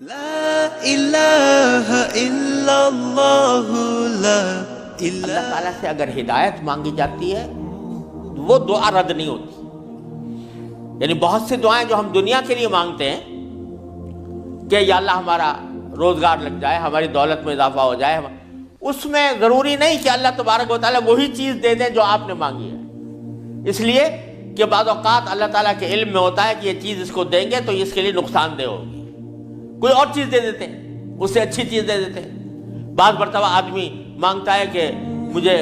لا الہ الا اللہ لا اللہ تعالیٰ سے اگر ہدایت مانگی جاتی ہے وہ دعا رد نہیں ہوتی. یعنی بہت سی دعائیں جو ہم دنیا کے لیے مانگتے ہیں کہ یا اللہ ہمارا روزگار لگ جائے، ہماری دولت میں اضافہ ہو جائے، اس میں ضروری نہیں کہ اللہ تبارک و تعالیٰ وہی چیز دے دیں جو آپ نے مانگی ہے. اس لیے کہ بعض اوقات اللہ تعالیٰ کے علم میں ہوتا ہے کہ یہ چیز اس کو دیں گے تو اس کے لیے نقصان دہ ہوگی، کوئی اور چیز دے دیتے ہیں، اس سے اچھی چیز دے دیتے ہیں. بعض مرتبہ آدمی مانگتا ہے کہ مجھے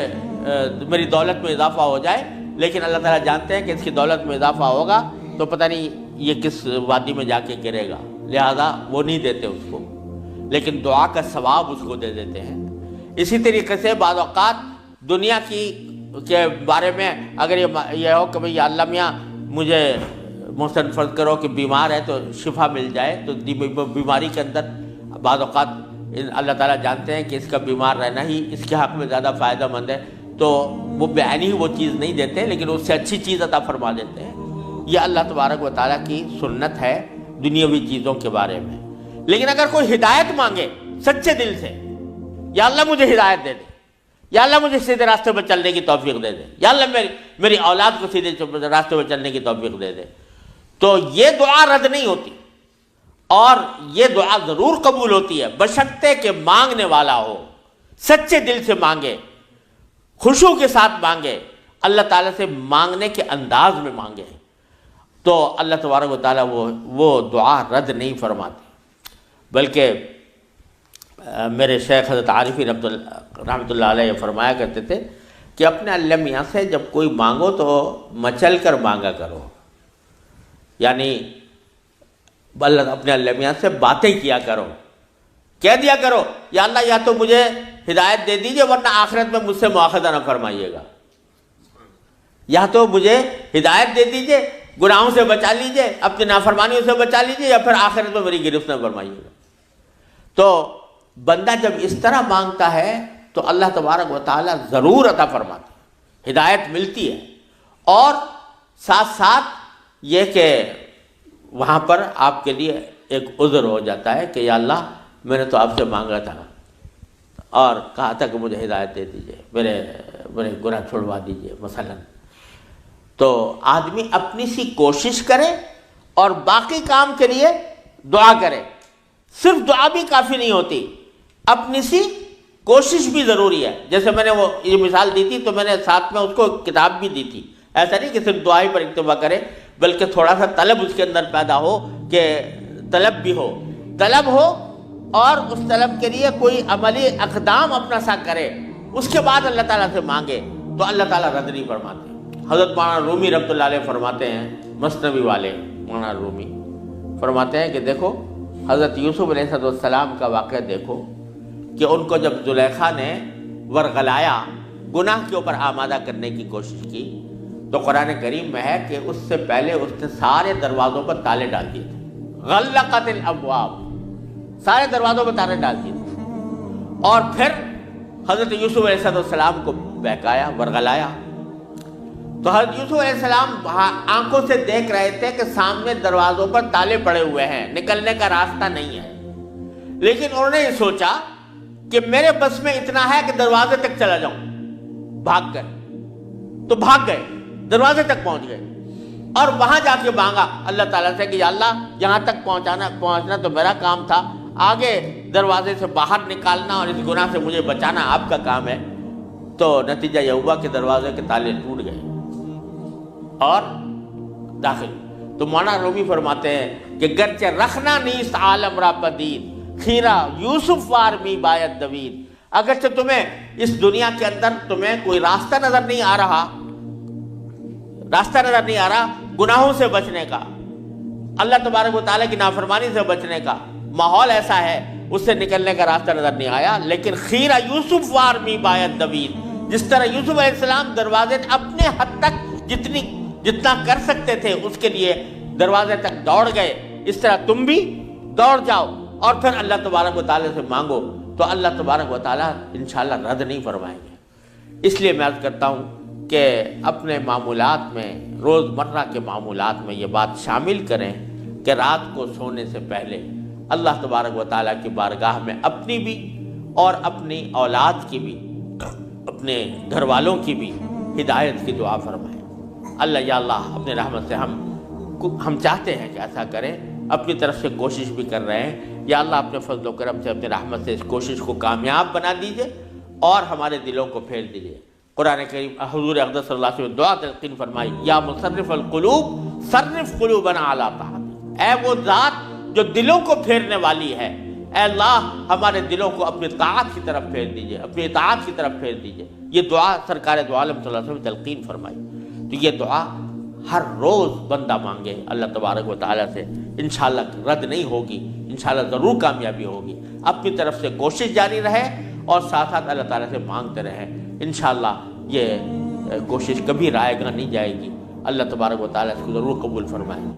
میری دولت میں اضافہ ہو جائے، لیکن اللہ تعالیٰ جانتے ہیں کہ اس کی دولت میں اضافہ ہوگا تو پتہ نہیں یہ کس وادی میں جا کے گرے گا، لہذا وہ نہیں دیتے اس کو، لیکن دعا کا ثواب اس کو دے دیتے ہیں. اسی طریقے سے بعض اوقات دنیا کے بارے میں اگر یہ ہو کہ بھئی اللہ میاں مجھے محسن فرض کرو کہ بیمار ہے تو شفا مل جائے، تو بیماری کے اندر بعض اوقات اللہ تعالیٰ جانتے ہیں کہ اس کا بیمار رہنا ہی اس کے حق میں زیادہ فائدہ مند ہے، تو وہ بعینی ہی وہ چیز نہیں دیتے لیکن اس سے اچھی چیز عطا فرما دیتے ہیں. یہ اللہ تبارک و تعالیٰ کی سنت ہے دنیاوی چیزوں کے بارے میں. لیکن اگر کوئی ہدایت مانگے سچے دل سے، یا اللہ مجھے ہدایت دے دے، یا اللہ مجھے سیدھے راستے پر چلنے کی توفیق دے دے، یا اللہ میری اولاد کو سیدھے راستے پر چلنے کی توفیق دے دے، تو یہ دعا رد نہیں ہوتی، اور یہ دعا ضرور قبول ہوتی ہے بشرطے کہ مانگنے والا ہو، سچے دل سے مانگے، خشوع کے ساتھ مانگے، اللہ تعالیٰ سے مانگنے کے انداز میں مانگے، تو اللہ تبارک و تعالیٰ وہ دعا رد نہیں فرماتے. بلکہ میرے شیخ حضرت عارفی رحمۃ اللہ علیہ فرمایا کرتے تھے کہ اپنے اللہ میاں سے جب کوئی مانگو تو مچل کر مانگا کرو. یعنی اپنے اللہ میاں سے باتیں کیا کرو، کہہ دیا کرو یا اللہ یا تو مجھے ہدایت دے دیجئے ورنہ آخرت میں مجھ سے مواخذہ نہ فرمائیے گا، یا تو مجھے ہدایت دے دیجئے، گناہوں سے بچا لیجئے، اپنی نافرمانیوں سے بچا لیجئے، یا پھر آخرت میں میری گرفت نہ فرمائیے گا. تو بندہ جب اس طرح مانگتا ہے تو اللہ تبارک و تعالیٰ ضرور عطا فرماتا ہے، ہدایت ملتی ہے. اور ساتھ ساتھ یہ کہ وہاں پر آپ کے لیے ایک عذر ہو جاتا ہے کہ یا اللہ میں نے تو آپ سے مانگا تھا اور کہا تھا کہ مجھے ہدایت دے دیجئے، میرے گناہ چھڑوا دیجئے مثلا. تو آدمی اپنی سی کوشش کرے اور باقی کام کے لیے دعا کرے. صرف دعا بھی کافی نہیں ہوتی، اپنی سی کوشش بھی ضروری ہے. جیسے میں نے وہ یہ مثال دی تھی تو میں نے ساتھ میں اس کو کتاب بھی دی تھی. ایسا نہیں کہ صرف دعا ہی پر اکتفا کرے، بلکہ تھوڑا سا طلب اس کے اندر پیدا ہو، کہ طلب بھی ہو، طلب ہو اور اس طلب کے لیے کوئی عملی اقدام اپنا سا کرے، اس کے بعد اللہ تعالیٰ سے مانگے تو اللہ تعالیٰ رد نہیں فرماتے. حضرت مولانا رومی رحمۃ اللہ علیہ فرماتے ہیں، مثنوی والے مولانا رومی فرماتے ہیں کہ دیکھو حضرت یوسف علیہ السلام کا واقعہ دیکھو کہ ان کو جب زلیخا نے ورغلایا، گناہ کے اوپر آمادہ کرنے کی کوشش کی، تو قرآن کریم میں ہے کہ اس سے پہلے اس نے سارے دروازوں پر تالے ڈال دیے تھے، غلقت الابواب، سارے دروازوں پر تالے ڈال دیے تھے. اور پھر حضرت یوسف علیہ السلام کو بہکایا، ورغلایا. تو حضرت یوسف علیہ السلام آنکھوں سے دیکھ رہے تھے کہ سامنے دروازوں پر تالے پڑے ہوئے ہیں، نکلنے کا راستہ نہیں ہے، لیکن انہوں نے یہ سوچا کہ میرے بس میں اتنا ہے کہ دروازے تک چلا جاؤں بھاگ کر. تو بھاگ گئے، دروازے تک پہنچ گئے اور وہاں جا کے مانگا اللہ تعالیٰ سے کہ یا اللہ یہاں تک پہنچنا تو میرا کام تھا، آگے دروازے سے باہر نکالنا اور اس گناہ سے مجھے بچانا آپ کا کام ہے. تو نتیجہ یہ ہوا کہ دروازے کے تالے ٹوٹ گئے اور داخل. تو مولانا رومی فرماتے ہیں کہ گرچہ رکھنا نیست عالم را پدید، خیرہ یوسف وار می باید دوید. اگرچہ تمہیں اس دنیا کے اندر تمہیں کوئی راستہ نظر نہیں آ رہا، گناہوں سے بچنے کا، اللہ تبارک و تعالیٰ کی نافرمانی سے بچنے کا ماحول ایسا ہے، اس سے نکلنے کا راستہ نظر نہیں آیا، لیکن خیرہ یوسف وار می باید دوید، جس طرح یوسف علیہ السلام دروازے اپنے حد تک جتنا کر سکتے تھے اس کے لیے دروازے تک دوڑ گئے، اس طرح تم بھی دوڑ جاؤ اور پھر اللہ تبارک و تعالیٰ سے مانگو تو اللہ تبارک و تعالیٰ انشاءاللہ رد نہیں فرمائیں گے. اس لیے میں عرض کرتا ہوں کہ اپنے معمولات میں، روزمرہ کے معمولات میں یہ بات شامل کریں کہ رات کو سونے سے پہلے اللہ تبارک و تعالیٰ کی بارگاہ میں اپنی بھی اور اپنی اولاد کی بھی، اپنے گھر والوں کی بھی ہدایت کی دعا فرمائیں۔ اللہ یا اللہ اپنے رحمت سے ہم چاہتے ہیں کہ ایسا کریں، اپنی طرف سے کوشش بھی کر رہے ہیں، یا اللہ اپنے فضل و کرم سے اپنے رحمت سے اس کوشش کو کامیاب بنا دیجئے اور ہمارے دلوں کو پھیر دیجئے۔ قرآن کریم حضور اقدس صلی اللہ علیہ وسلم دعا تلقین فرمائی، یا مصرف القلوب صرف قلوبنا علی طاعتک، اے وہ ذات جو دلوں کو پھیرنے والی ہے، اے اللہ ہمارے دلوں کو اپنی طاعت کی طرف پھیر دیجئے، اپنی اطاعت کی طرف پھیر دیجئے۔ یہ دعا سرکار دو عالم صلی اللہ علیہ وسلم نے تلقین فرمائی۔ تو یہ دعا ہر روز بندہ مانگے اللہ تبارک و تعالیٰ سے، انشاءاللہ رد نہیں ہوگی، انشاءاللہ ضرور کامیابی ہوگی۔ اپنی طرف سے کوشش جاری رہے اور ساتھ ساتھ اللہ تعالیٰ سے مانگتے رہیں، انشاءاللہ یہ کوشش کبھی رائے گاہ نہیں جائے گی۔ اللہ تبارک و تعالیٰ اس کو ضرور قبول فرمائے۔